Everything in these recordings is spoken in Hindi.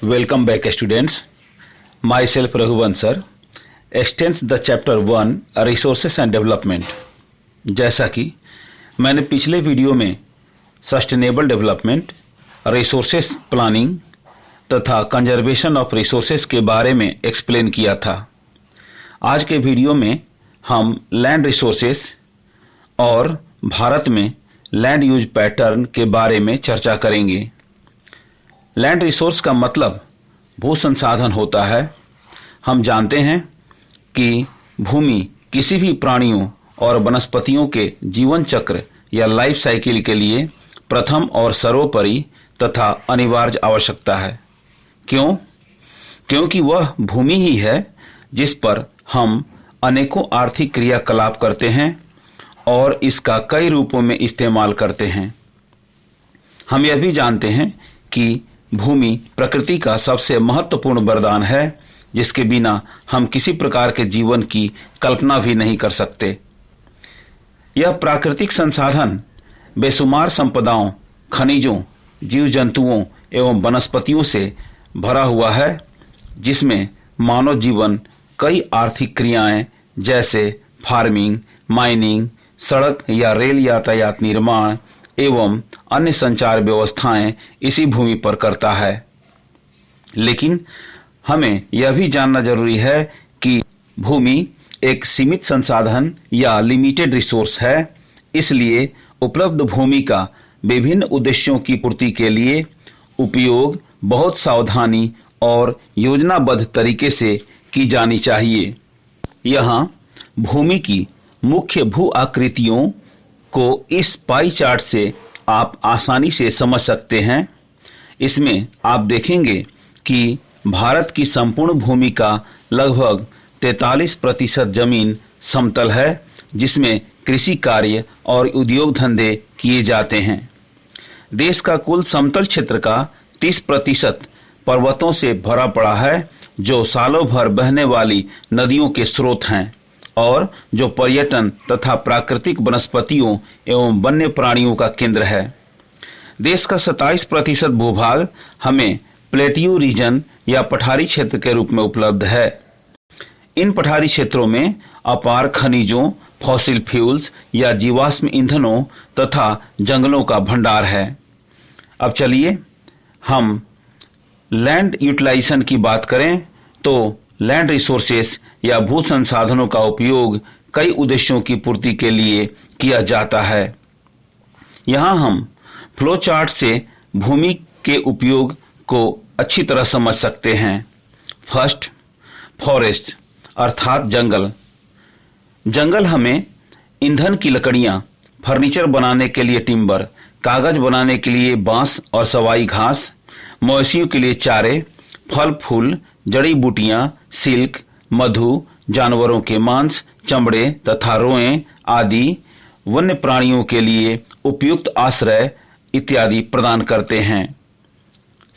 Welcome back students. Myself Raghuvansar extends the chapter 1 Resources and Development. जैसा कि मैंने पिछले वीडियो में सस्टेनेबल डेवलपमेंट, रिसोर्सेस प्लानिंग तथा कंजर्वेशन ऑफ रिसोर्सेस के बारे में एक्सप्लेन किया था। आज के वीडियो में हम लैंड रिसोर्सेस और भारत में लैंड यूज पैटर्न के बारे में चर्चा करेंगे। लैंड रिसोर्स का मतलब भू संसाधन होता है। हम जानते हैं कि भूमि किसी भी प्राणियों और वनस्पतियों के जीवन चक्र या लाइफ साइकिल के लिए प्रथम और सर्वोपरि तथा अनिवार्य आवश्यकता है। क्यों? क्योंकि वह भूमि ही है जिस पर हम अनेकों आर्थिक क्रियाकलाप करते हैं और इसका कई रूपों में इस्तेमाल करते हैं। हम यह भी जानते हैं कि भूमि प्रकृति का सबसे महत्वपूर्ण वरदान है, जिसके बिना हम किसी प्रकार के जीवन की कल्पना भी नहीं कर सकते। यह प्राकृतिक संसाधन बेशुमार संपदाओं, खनिजों, जीव जंतुओं एवं वनस्पतियों से भरा हुआ है, जिसमें मानव जीवन कई आर्थिक क्रियाएं जैसे फार्मिंग, माइनिंग, सड़क या रेल यातायात निर्माण एवं अन्य संचार व्यवस्थाएं इसी भूमि पर करता है। लेकिन हमें यह भी जानना जरूरी है कि भूमि एक सीमित संसाधन या लिमिटेड रिसोर्स है, इसलिए उपलब्ध भूमि का विभिन्न उद्देश्यों की पूर्ति के लिए उपयोग बहुत सावधानी और योजनाबद्ध तरीके से की जानी चाहिए। यहाँ भूमि की मुख्य भू आकृतियों को इस पाई चार्ट से आप आसानी से समझ सकते हैं। इसमें आप देखेंगे कि भारत की संपूर्ण भूमि का लगभग 43% जमीन समतल है, जिसमें कृषि कार्य और उद्योग धंधे किए जाते हैं। देश का कुल समतल क्षेत्र का 30% पर्वतों से भरा पड़ा है, जो सालों भर बहने वाली नदियों के स्रोत हैं और जो पर्यटन तथा प्राकृतिक वनस्पतियों एवं वन्य प्राणियों का केंद्र है। देश का 27% भूभाग हमें प्लेट्यू रीजन या पठारी क्षेत्र के रूप में उपलब्ध है। इन पठारी क्षेत्रों में अपार खनिजों, फॉसिल फ्यूल्स या जीवाश्म ईंधनों तथा जंगलों का भंडार है। अब चलिए हम लैंड यूटिलाइजेशन की बात करें तो लैंड रिसोर्सेस या भू संसाधनों का उपयोग कई उद्देश्यों की पूर्ति के लिए किया जाता है। यहाँ हम फ्लो चार्ट से भूमि के उपयोग को अच्छी तरह समझ सकते हैं। फर्स्ट, फॉरेस्ट अर्थात जंगल। जंगल हमें ईंधन की लकड़ियाँ, फर्नीचर बनाने के लिए टिम्बर, कागज बनाने के लिए बांस और सवाई घास, मवेशियों के लिए चारे, फल फूल, जड़ी बूटियाँ, सिल्क, मधु, जानवरों के मांस, चमड़े तथा रोएं आदि वन्य प्राणियों के लिए उपयुक्त आश्रय इत्यादि प्रदान करते हैं।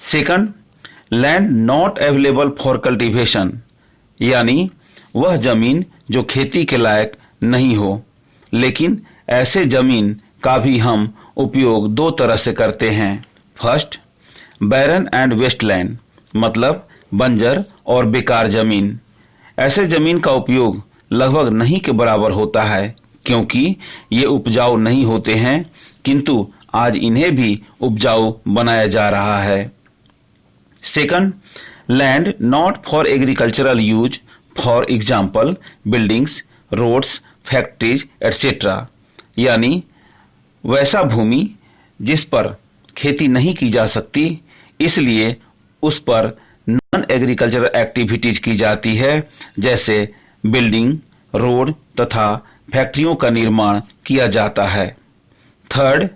Second, land not available for cultivation, यानी वह जमीन जो खेती के लायक नहीं हो, लेकिन ऐसे जमीन का भी हम उपयोग दो तरह से करते हैं। फर्स्ट, बैरन एंड वेस्टलैंड, मतलब बंजर और बेकार जमीन। ऐसे जमीन का उपयोग लगभग नहीं के बराबर होता है, क्योंकि ये उपजाऊ नहीं होते हैं, किंतु आज इन्हें भी उपजाऊ बनाया जा रहा है। Second, land not for agricultural use, for example buildings, roads, factories etcetera, यानी वैसा भूमि जिस पर खेती नहीं की जा सकती, इसलिए उस पर नॉन एग्रीकल्चरल एक्टिविटीज की जाती है, जैसे बिल्डिंग, रोड तथा फैक्ट्रियों का निर्माण किया जाता है। Third,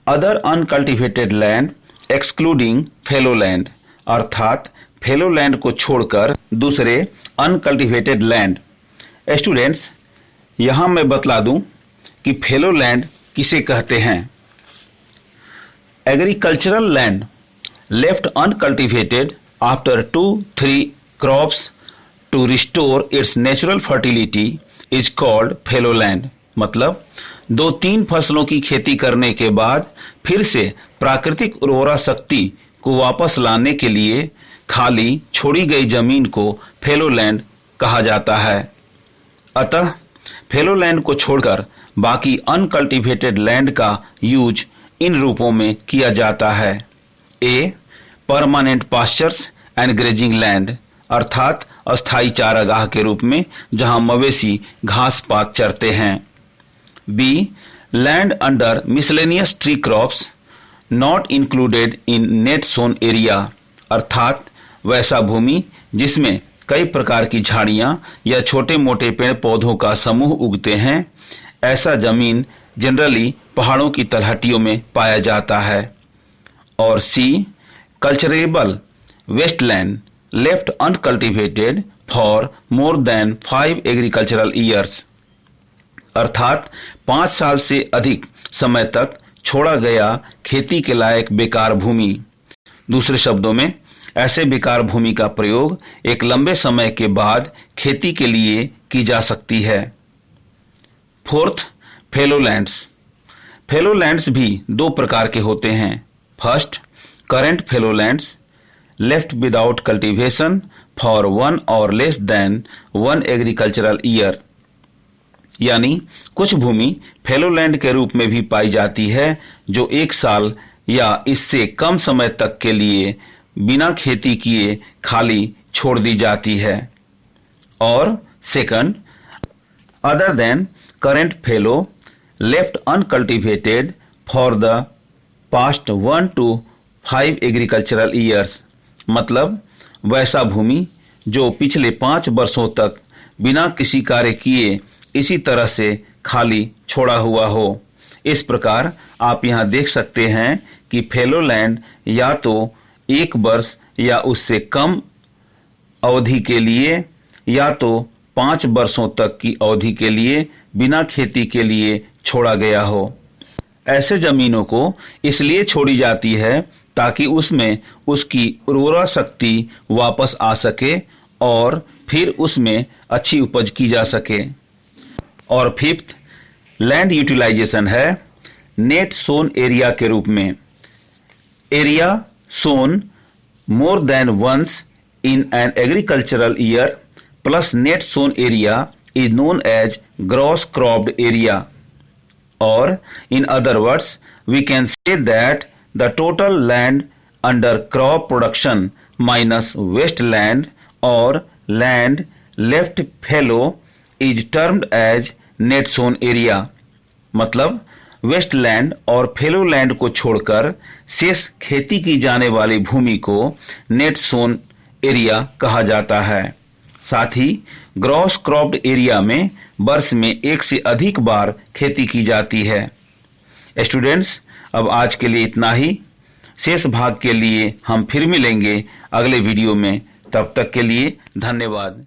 other uncultivated land excluding fellow land, अर्थात फेलो लैंड को छोड़कर दूसरे अनकल्टिवेटेड लैंड। स्टूडेंट्स, यहाँ मैं बतला दूं कि फेलो लैंड किसे कहते हैं। Agricultural land left uncultivated after 2-3 crops to restore its natural fertility is called fallow land। मतलब 2-3 फसलों की खेती करने के बाद फिर से प्राकृतिक उर्वरा शक्ति को वापस लाने के लिए खाली छोड़ी गई जमीन को फेलो लैंड कहा जाता है। अतः फेलो लैंड को छोड़कर बाकी अनकल्टिवेटेड लैंड का यूज इन रूपों में किया जाता है। A, permanent pastures and grazing land, अर्थात अस्थायी चारागाह के रूप में जहां मवेशी घास पात चरते हैं। B, land under miscellaneous tree crops not included in net sown area, अर्थात वैसा भूमि जिसमें कई प्रकार की झाड़ियां या छोटे मोटे पेड़ पौधों का समूह उगते हैं, ऐसा जमीन जनरली पहाड़ों की तलहटियों में पाया जाता है। और C, culturable wasteland left uncultivated for more than 5 agricultural years, अर्थात 5 साल से अधिक समय तक छोड़ा गया खेती के लायक बेकार भूमि। दूसरे शब्दों में ऐसे बेकार भूमि का प्रयोग एक लंबे समय के बाद खेती के लिए की जा सकती है। फोर्थ, फेलोलैंड्स। फेलोलैंड्स भी 2 प्रकार के होते हैं। First, current fallow lands left without cultivation for 1 और लेस देन 1 एग्रीकल्चरल ईयर, यानी कुछ भूमि फेलोलैंड के रूप में भी पाई जाती है जो 1 साल या इससे कम समय तक के लिए बिना खेती किए खाली छोड़ दी जाती है। और second, other than current fellow left uncultivated for the past 1 to 5 agricultural years, मतलब वैसा भूमि जो पिछले 5 वर्षों तक बिना किसी कार्य किए इसी तरह से खाली छोड़ा हुआ हो। इस प्रकार आप यहाँ देख सकते हैं कि फेलोलैंड या तो 1 वर्ष या उससे कम अवधि के लिए या तो 5 वर्षों तक की अवधि के लिए बिना खेती के लिए छोड़ा गया हो। ऐसे जमीनों को इसलिए छोड़ी जाती है ताकि उसमें उसकी उर्वरा शक्ति वापस आ सके और फिर उसमें अच्छी उपज की जा सके। और फिफ्थ, लैंड यूटिलाइजेशन है नेट सोन एरिया के रूप में। Area sown more than once in an agricultural year plus net sown area is known as gross cropped area, or in other words we can say that the total land under crop production minus waste land or land left fallow is termed as net sown area। मतलब वेस्ट लैंड और फेलो लैंड को छोड़कर शेष खेती की जाने वाली भूमि को नेट सोन एरिया कहा जाता है। साथ ही ग्रॉस क्रॉप्ड एरिया में वर्ष में 1 से अधिक बार खेती की जाती है। स्टूडेंट्स, अब आज के लिए इतना ही। शेष भाग के लिए हम फिर मिलेंगे अगले वीडियो में। तब तक के लिए धन्यवाद।